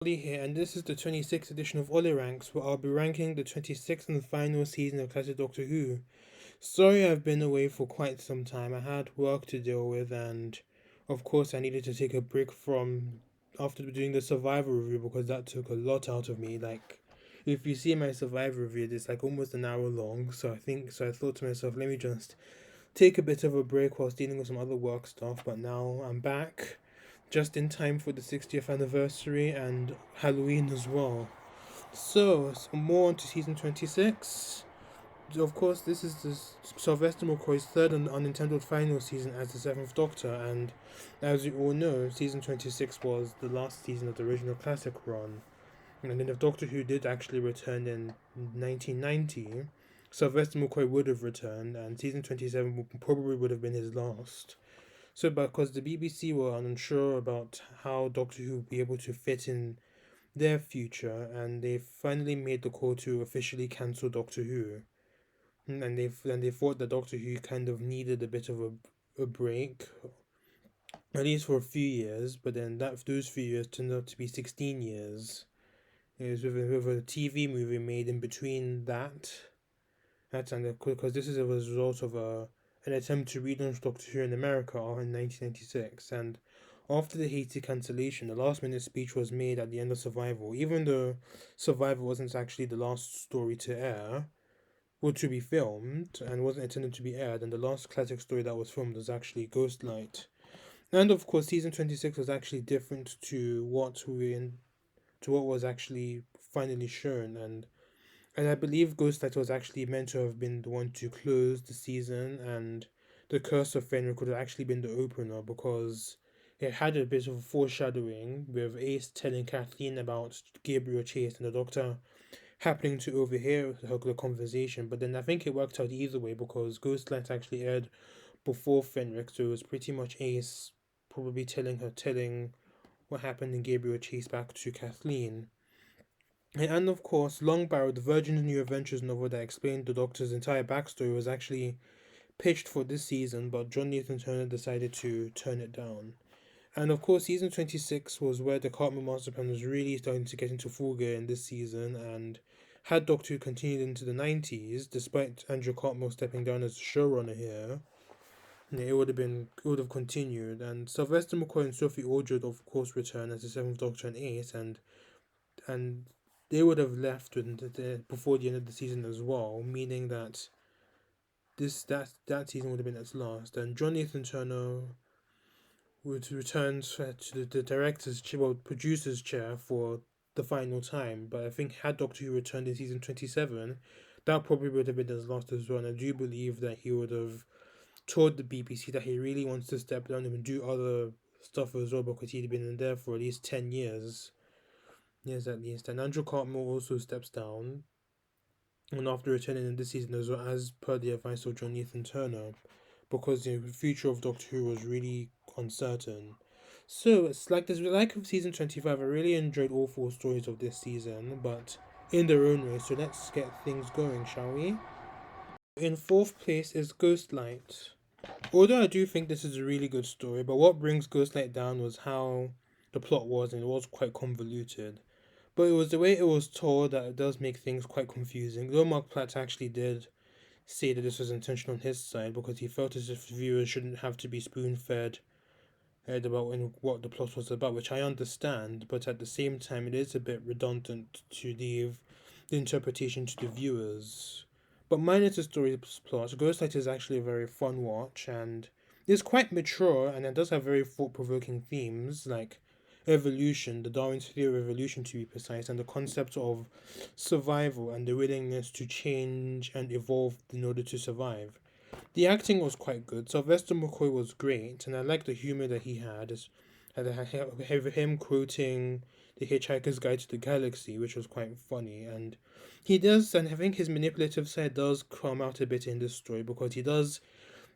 Olly here, and this is the 26th edition of Olly Ranks, where I'll be ranking the 26th and final season of classic Doctor Who. Sorry I've been away for quite some time. I had work to deal with, and of course, I needed to take a break from after doing the Survivor review because that took a lot out of me. Like, if you see my Survivor review, it's like almost an hour long. So I thought to myself, let me just take a bit of a break whilst dealing with some other work stuff. But now I'm back just in time for the 60th anniversary and Halloween as well. So more on to season 26. Of course, this is Sylvester McCoy's third and unintended final season as the Seventh Doctor, and as you all know, season 26 was the last season of the original classic run. And then if Doctor Who did actually return in 1990, Sylvester McCoy would have returned, and season 27 probably would have been his last. So, because the BBC were unsure about how Doctor Who would be able to fit in their future, and they finally made the call to officially cancel Doctor Who. And they thought that Doctor Who kind of needed a bit of a break, at least for a few years. But then those few years turned out to be 16 years. It was with a TV movie made in between that. That's and because this is a result of an attempt to relaunch Doctor Who in America in 1996, and after the hasty cancellation, a last-minute speech was made at the end of Survival. Even though Survival wasn't actually the last story to air, or to be filmed, and wasn't intended to be aired, and the last classic story that was filmed was actually Ghostlight. And of course, season 26 was actually different to what was actually finally shown, and I believe Ghostlight was actually meant to have been the one to close the season, and the Curse of Fenrir could have actually been the opener because it had a bit of foreshadowing with Ace telling Kathleen about Gabriel Chase and the Doctor happening to overhear the conversation. But then I think it worked out either way because Ghostlight actually aired before Fenric, so it was pretty much Ace probably telling what happened in Gabriel Chase back to Kathleen. And of course, Longbarrow, the Virgin's New Adventures novel that explained the Doctor's entire backstory, was actually pitched for this season, but John Nathan Turner decided to turn it down. And of course, season 26 was where the Cartman Master Plan was really starting to get into full gear in this season, and had Doctor Who continued into the 90s, despite Andrew Cartmel stepping down as showrunner here, it would have continued. And Sylvester McCoy and Sophie Aldred, of course, returned as the Seventh Doctor and Ace, and they would have left before the end of the season as well, meaning that that season would have been its last. And John Nathan Turner would return to the director's chair, well, producer's chair for the final time. But I think had Doctor Who returned in season 27, that probably would have been his last as well. And I do believe that he would have told the BBC that he really wants to step down and do other stuff as well because he'd been in there for at least 10 years. Yes, at least. And Andrew Cartmel also steps down, and after returning in this season as well, as per the advice of John Nathan Turner, because the future of Doctor Who was really uncertain. So it's like this, like of season 25. I really enjoyed all four stories of this season, but in their own way. So let's get things going, shall we? In fourth place is Ghostlight. Although I do think this is a really good story, but what brings Ghostlight down was how the plot was, and it was quite convoluted. But it was the way it was told that it does make things quite confusing. Though Mark Platt actually did say that this was intentional on his side because he felt as if viewers shouldn't have to be spoon fed about what the plot was about, which I understand, but at the same time, it is a bit redundant to leave the interpretation to the viewers. But minus the story's plot, Ghostlight is actually a very fun watch and it's quite mature and it does have very thought provoking themes like evolution, the Darwin's theory of evolution to be precise, and the concept of survival and the willingness to change and evolve in order to survive. The acting was quite good. Sylvester McCoy was great, and I liked the humor that he had. Him quoting The Hitchhiker's Guide to the Galaxy, which was quite funny. And he does, and I think his manipulative side does come out a bit in this story because he does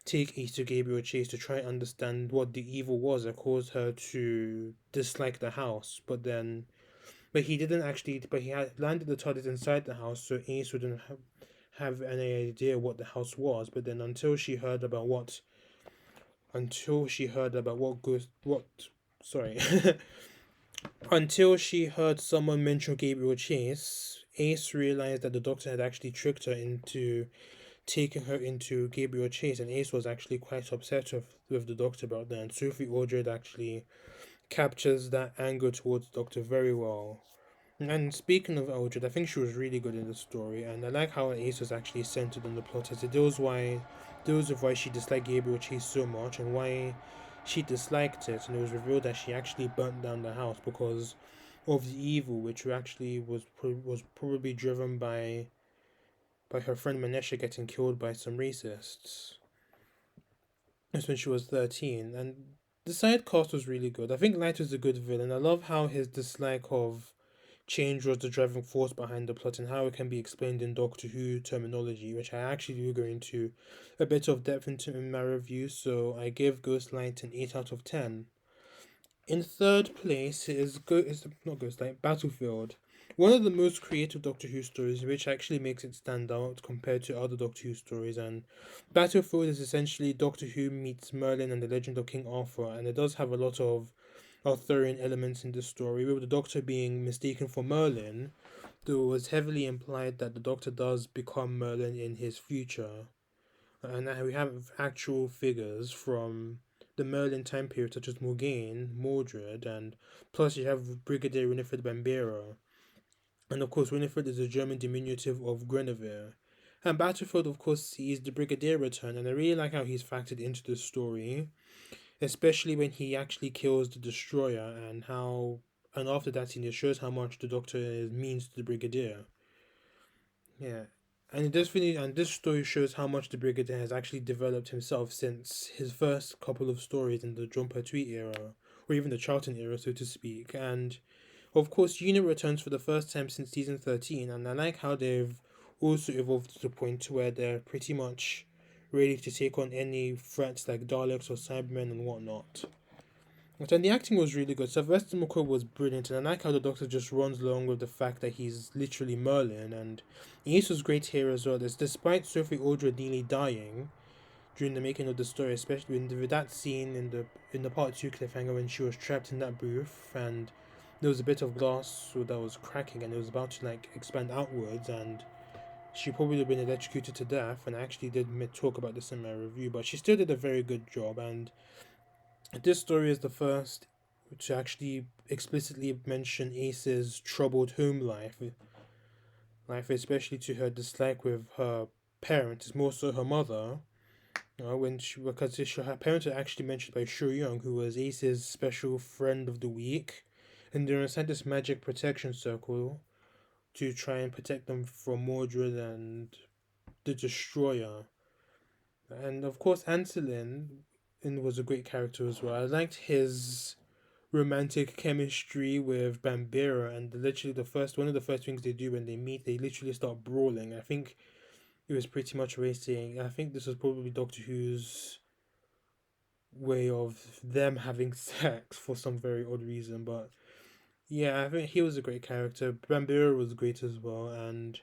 take Ace to Gabriel Chase to try and understand what the evil was that caused her to dislike the house. But he didn't actually, but he had landed the TARDIS inside the house, so Ace wouldn't have any idea what the house was. But then until she heard about what sorry Until she heard someone mention Gabriel Chase, Ace realized that the Doctor had actually tricked her into taking her into Gabriel Chase, and Ace was actually quite upset with the Doctor about that. And Sophie Aldred actually captures that anger towards the Doctor very well. And speaking of Eldred, I think she was really good in the story, and I like how Ace was actually centered on the plot, as it deals with why she disliked Gabriel Chase so much and why she disliked it, and it was revealed that she actually burnt down the house because of the evil, which actually was probably driven by her friend Manesha getting killed by some racists. That's when she was 13, and the side cast was really good. I think Light was a good villain. I love how his dislike of change was the driving force behind the plot and how it can be explained in Doctor Who terminology, which I actually will go into a bit of depth into in my review. So I give Ghostlight an 8 out of 10. In third place is not Ghostlight, Battlefield. One of the most creative Doctor Who stories, which actually makes it stand out compared to other Doctor Who stories. And Battlefield is essentially Doctor Who meets Merlin and the Legend of King Arthur, and it does have a lot of Arthurian elements in the story, with the Doctor being mistaken for Merlin, though it was heavily implied that the Doctor does become Merlin in his future. And we have actual figures from the Merlin time period, such as Morgaine, Mordred, and plus you have Brigadier Winifred Bambera. And of course, Winifred is a German diminutive of Guinevere. And Battlefield, of course, sees the Brigadier return, and I really like how he's factored into the story, especially when he actually kills the destroyer, and after that scene it shows how much the Doctor means to the Brigadier. Yeah, and it does really, and this story shows how much the Brigadier has actually developed himself since his first couple of stories in the John Pertwee era, or even the Charlton era, so to speak. And of course, Unit returns for the first time since season 13, and I like how they've also evolved to the point where they're pretty much ready to take on any threats like Daleks or Cybermen and whatnot. And the acting was really good. Sylvester McCoy was brilliant, and I like how the Doctor just runs along with the fact that he's literally Merlin. And Ace was great here as well. As despite Sophie Aldred nearly dying during the making of the story, especially with that scene in the part two cliffhanger when she was trapped in that booth, and there was a bit of glass that was cracking, and it was about to like expand outwards, and she probably would have been electrocuted to death. And I actually did talk about this in my review, but she still did a very good job. And this story is the first to actually explicitly mention Ace's troubled home life, especially to her dislike with her parents, more so her mother. Her parents are actually mentioned by Shu Young, who was Ace's special friend of the week, and they're inside this magic protection circle to try and protect them from Mordred and the Destroyer. And of course, Anselin was a great character as well. I liked his romantic chemistry with Bambera, and literally the first one of the first things they do when they meet, they literally start brawling. I think it was pretty much racing. I think this was probably Doctor Who's way of them having sex for some very odd reason, but yeah, I think he was a great character. Bambera was great as well, and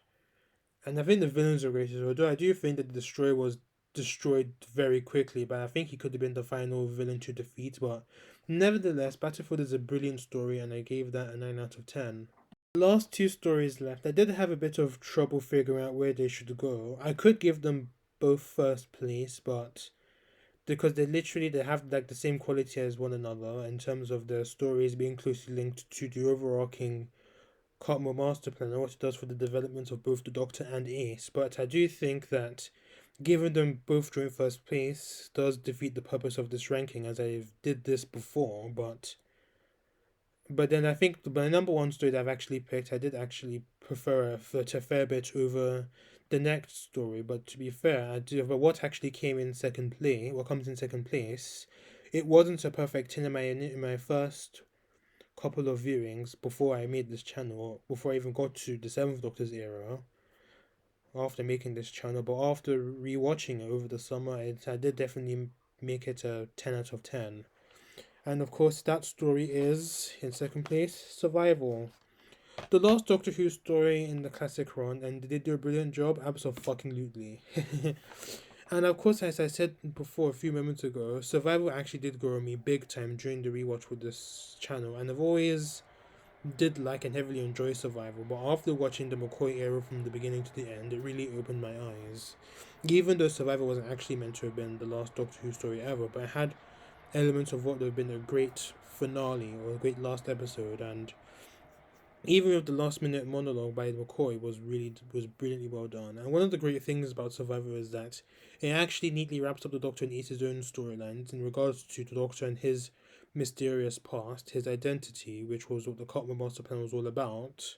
I think the villains are great as well. Though I do think that the Destroyer was destroyed very quickly, but I think he could have been the final villain to defeat. But nevertheless, Battlefield is a brilliant story, and I gave that a 9 out of 10. The last two stories left, I did have a bit of trouble figuring out where they should go. I could give them both first place, but because they have like the same quality as one another in terms of the stories being closely linked to the overarching Cartmore master plan and what it does for the development of both the Doctor and Ace. But I do think that giving them both joint first place does defeat the purpose of this ranking, as I did this before. But then I think my number one story that I've actually picked, I did actually prefer a fair bit over the next story. But to be fair, I do. But what actually came in second place, what comes in second place, it wasn't a perfect 10 in my first couple of viewings before I made this channel, before I even got to the Seventh Doctor's era, after making this channel, but after rewatching it over the summer, I did definitely make it a 10 out of 10. And of course, that story is, in second place, Survival. The last Doctor Who story in the classic run, and did they do a brilliant job? Absolutely. And of course, as I said before a few moments ago, Survival actually did grow on me big time during the rewatch with this channel, and I've always did like and heavily enjoy Survival, but after watching the McCoy era from the beginning to the end, it really opened my eyes. Even though Survival wasn't actually meant to have been the last Doctor Who story ever, but it had elements of what would have been a great finale or a great last episode, and even with the last minute monologue by McCoy was brilliantly well done. And one of the great things about Survivor is that it actually neatly wraps up the Doctor and Ace's own storylines in regards to the Doctor and his mysterious past, his identity, which was what the Cotton Master Plan was all about,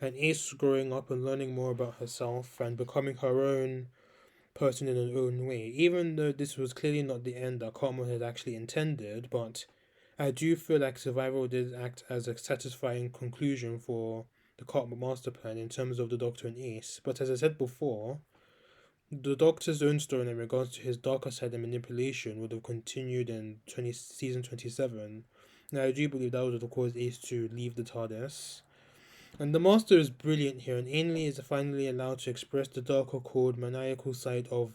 and Ace growing up and learning more about herself and becoming her own person in her own way. Even though this was clearly not the end that Cartman had actually intended, but I do feel like Survival did act as a satisfying conclusion for the Cartman master plan in terms of the Doctor and Ace. But as I said before, the Doctor's own story in regards to his darker side and manipulation would have continued in season 27. Now I do believe that would have caused Ace to leave the TARDIS. And the Master is brilliant here, and Ainley is finally allowed to express the darker, cold, maniacal side of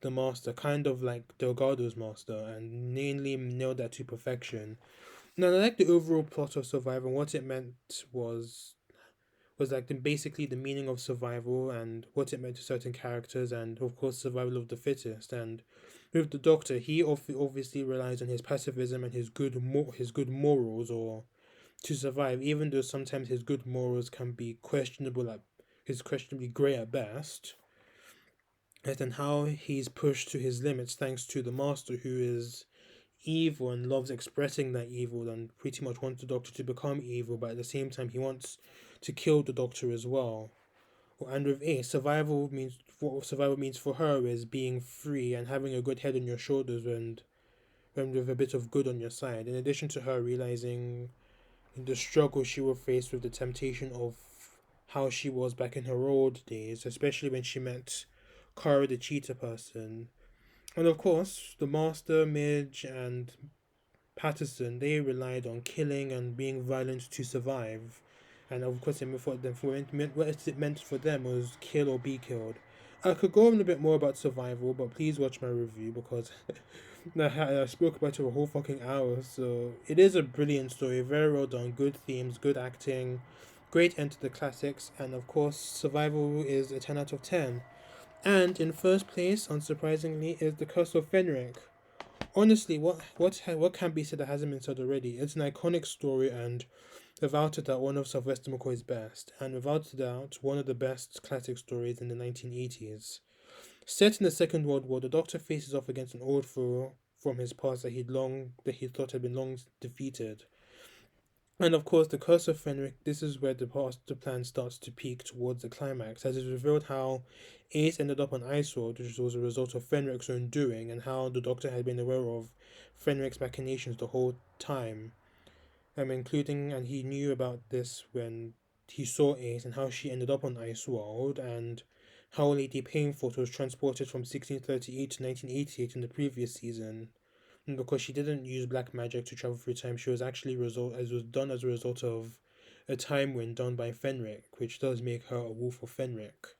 the Master, kind of like Delgado's Master, and Ainley nailed that to perfection. Now, I like the overall plot of Survivor. What it meant was like basically the meaning of survival and what it meant to certain characters, and of course survival of the fittest. And with the Doctor, he obviously relies on his pacifism and his good morals, or to survive, even though sometimes his good morals can be questionable at his questionably grey at best. And how he's pushed to his limits thanks to the Master, who is evil and loves expressing that evil and pretty much wants the Doctor to become evil, but at the same time he wants to kill the Doctor as well. And with Ace, survival means what survival means for her is being free and having a good head on your shoulders and with a bit of good on your side. In addition to her realizing the struggle she will face with the temptation of how she was back in her old days, especially when she met Kara the cheetah person. And of course, the Master, Midge, and Patterson, they relied on killing and being violent to survive. And of course, what it meant for them was kill or be killed. I could go on a bit more about survival, but please watch my review because I spoke about it for a whole fucking hour. So it is a brilliant story, very well done, good themes, good acting, great end to the classics, and of course, survival is a 10 out of 10. And in first place, unsurprisingly, is the Curse of Fenric. Honestly, what can be said that hasn't been said already? It's an iconic story, and without a doubt, one of Sylvester McCoy's best, and without a doubt, one of the best classic stories in the 1980s. Set in the Second World War, the Doctor faces off against an old foe from his past that he thought had been long defeated. And of course, the Curse of Fenric, this is where the master plan starts to peak towards the climax, as it's revealed how Ace ended up on Iceworld, which was a result of Fenric's own doing, and how the Doctor had been aware of Fenric's machinations the whole time. And he knew about this when he saw Ace and how she ended up on Iceworld, and how Lady Painfort was transported from 1638 to 1988 in the previous season. And because she didn't use black magic to travel through time, she was actually was done as a result of a time wind done by Fenric, which does make her a wolf of Fenric.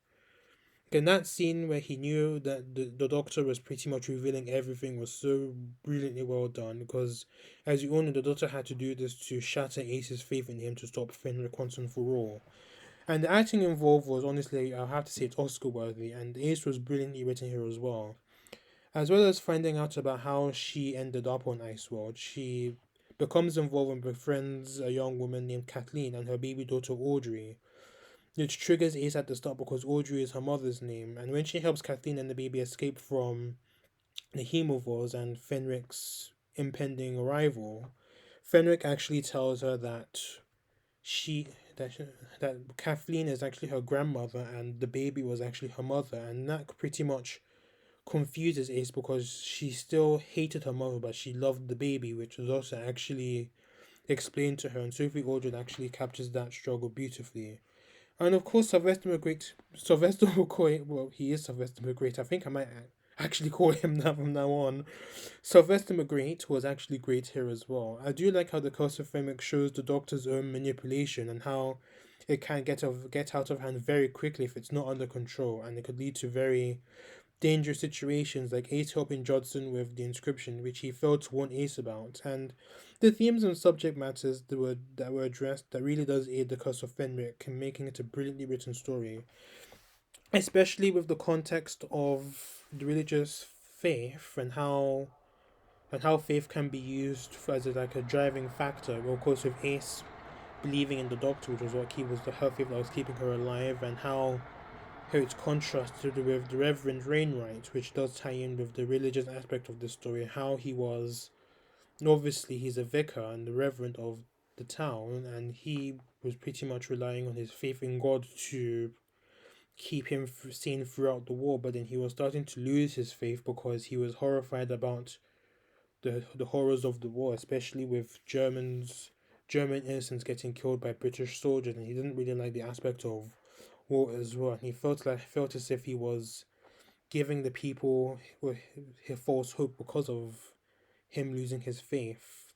In that scene where he knew that the Doctor was pretty much revealing everything was so brilliantly well done, because as you all know, the Doctor had to do this to shatter Ace's faith in him to stop Fenric once and for all. And the acting involved was honestly, I have to say, it's Oscar worthy, and Ace was brilliantly written here as well. As well as finding out about how she ended up on Iceworld, she becomes involved and befriends a young woman named Kathleen and her baby daughter Audrey, which triggers Ace at the start because Audrey is her mother's name. And when she helps Kathleen and the baby escape from the Hemovores and Fenric's impending arrival, Fenric actually tells her that she that that Kathleen is actually her grandmother and the baby was actually her mother, and that pretty much confuses Ace because she still hated her mother but she loved the baby, which was also actually explained to her, and Sophie Aldred actually captures that struggle beautifully. And of course, Sylvester McCoy, well, he is Sylvester McGreat. I think I might actually call him that from now on. Sylvester McGreat was actually great here as well. I do like how the Curse of Fenric shows the Doctor's own manipulation and how it can get out of hand very quickly if it's not under control, and it could lead to very dangerous situations, like Ace helping Judson with the inscription, which he failed to warn Ace about, and the themes and subject matters that were addressed that really does aid the Curse of Fenric in making it a brilliantly written story, especially with the context of the religious faith and how faith can be used as like a driving factor. Well, of course, with Ace believing in the Doctor, which was what was the her faith that was keeping her alive, and how it's contrasted with the Reverend Rainwright, which does tie in with the religious aspect of the story, how he was, obviously he's a vicar and the reverend of the town, and he was pretty much relying on his faith in God to keep him sane throughout the war, but then he was starting to lose his faith because he was horrified about the horrors of the war, especially with German innocents getting killed by British soldiers, and he didn't really like the aspect of war as well. And he felt as if he was giving the people his false hope because of him losing his faith.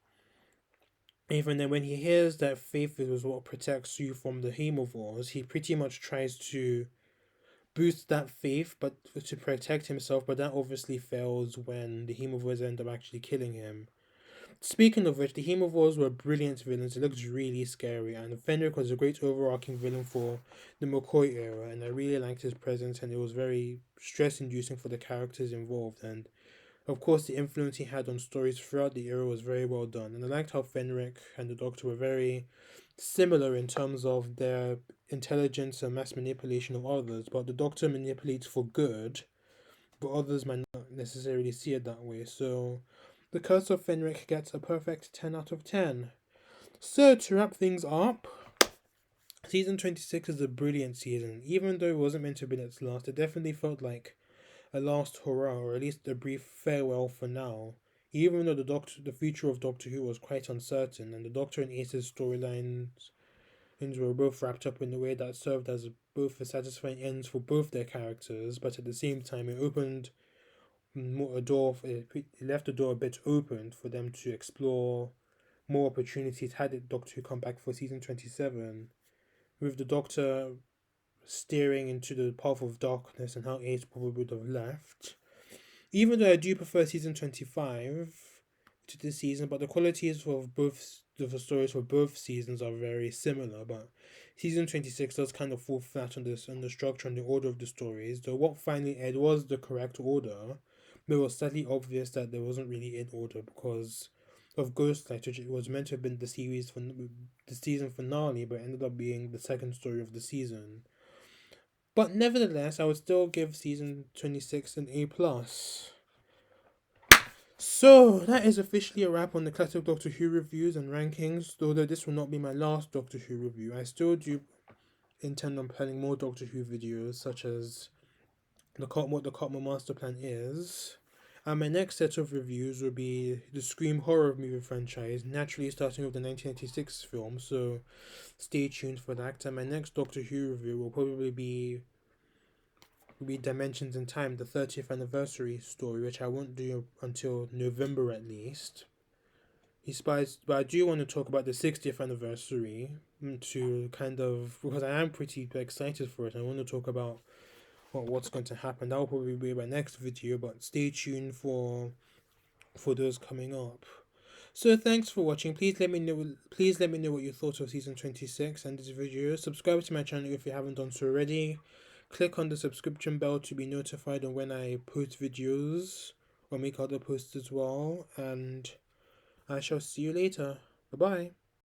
Even then, when he hears that faith is what protects you from the hemovores, he pretty much tries to boost that faith, but to protect himself. But that obviously fails when the hemovores end up actually killing him. Speaking of which, the hemovores were brilliant villains. It looked really scary, and Fenric was a great overarching villain for the McCoy era, and I really liked his presence, and it was very stress-inducing for the characters involved. And of course, the influence he had on stories throughout the era was very well done, and I liked how Fenric and the Doctor were very similar in terms of their intelligence and mass manipulation of others, but the Doctor manipulates for good, but others might not necessarily see it that way. So, the Curse of Fenric gets a perfect 10 out of 10. So, to wrap things up, season 26 is a brilliant season. Even though it wasn't meant to be its last, it definitely felt like a last hurrah, or at least a brief farewell for now. Even though the future of Doctor Who was quite uncertain, and the Doctor and Ace's storylines were both wrapped up in a way that served as both a satisfying ends for both their characters, but at the same time it opened it left the door a bit open for them to explore more opportunities had it Doctor Who come back for season 27, with the Doctor steering into the path of darkness and how Ace probably would have left. Even though I do prefer season 25 to this season, but the qualities of both the stories for both seasons are very similar. But season 26 does kind of fall flat on the structure and the order of the stories. Though what finally aired was the correct order, but it was slightly obvious that there wasn't really in order because of Ghostlight, which it was meant to have been the season finale, but ended up being the second story of the season. But nevertheless, I would still give season 26 an A+. So, that is officially a wrap on the classic Doctor Who reviews and rankings. Although this will not be my last Doctor Who review, I still do intend on planning more Doctor Who videos, such as what the Cotman Master Plan is. And my next set of reviews will be the Scream horror movie franchise, naturally starting with the 1986 film, so stay tuned for that. And my next Doctor Who review will probably be Dimensions in Time, the 30th anniversary story, which I won't do until November at least. But I do want to talk about the 60th anniversary to kind of, because I am pretty excited for it. I want to talk about what's going to happen. That will probably be my next video, but stay tuned for those coming up. So thanks for watching. Please let me know what you thought of season 26 and this video. Subscribe to my channel if you haven't done so already. Click on the subscription bell to be notified on when I post videos or make other posts as well. And I shall see you later. Bye bye.